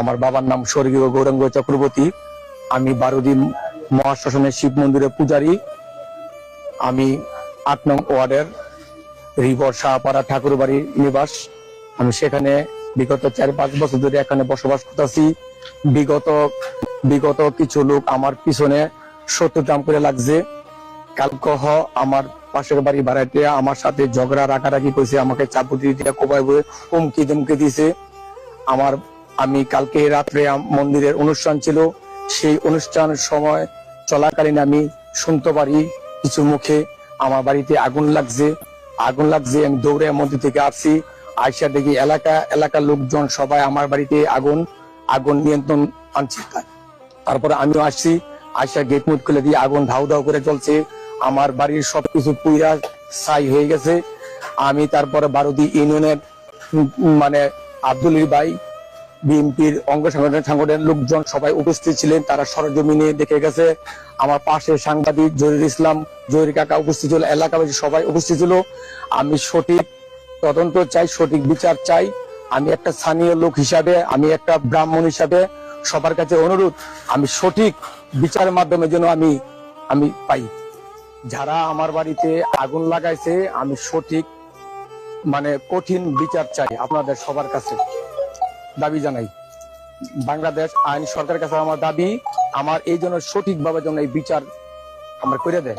আমার বাবার নাম স্বর্গীয় গৌরাঙ্গ চক্রবর্তী। আমি 12 দিন মহাশ্মশানের শিব মন্দিরের পূজারী। আমি 8 নং ওয়ার্ডের রিভর শাহপাড়া ঠাকুরবাড়ি নিবাস। আমি সেখানে বিগত 4-5 বছর ধরে এখানে বসবাস করতেছি। বিগত কিছু লোক আমার পিছনে শত্রুতাম করে লাগছে। কালকহ আমার পাশের বাড়ি ভাড়াতে আমার সাথে ঝগড়া রাগারাগি করেছে, আমাকে চাপুতি দিয়ে কোবাই বয়ে হুমকি ধমকি দিছে। আমি কালকে রাত্রে মন্দিরের অনুষ্ঠান ছিল, সেই অনুষ্ঠান সময় চলাকালীন আমি শুনতে পারি কিছু মুখে আমার বাড়িতে আগুন লাগছে। আমি দৌড়ে মন্দির থেকে আসছি, আইসা দেখি এলাকার লোকজন সবাই আমার বাড়িতে আগুন নিয়ন্ত্রণ আনছে। তারপরে আমিও আসছি, আইসা গেট মুট খুলে দিয়ে আগুন ধাউ ধাউ করে চলছে। আমার বাড়ির সবকিছু পুইরা ছাই হয়ে গেছে। আমি তারপরে 12 ইউনিয়নের মানে আব্দুলির ভাই, বিএনপির অঙ্গ সংগঠনের লোকজন সবাই উপস্থিত ছিলেন, তারা সরজমিনে দেখে গেছে। আমার পাশে সাংবাদিক জহির ইসলাম, জহির কাকা উপস্থিত ছিল, এলাকাবাসী সবাই উপস্থিত ছিল। আমি সঠিক তদন্ত চাই, সঠিক বিচার চাই। আমি একটা স্থানীয় লোক হিসাবে, আমি একটা ব্রাহ্মণ হিসাবে সবার কাছে অনুরোধ, আমি সঠিক বিচারের মাধ্যমে যেন আমি পাই। যারা আমার বাড়িতে আগুন লাগাইছে, আমি সঠিক কঠিন বিচার চাই। আপনাদের সবার কাছে দাবি জানাই, বাংলাদেশ আইন সরকারের কাছে আমার দাবি, আমার এই জন্য সঠিকভাবে যেন এই বিচার আমরা করে দেয়।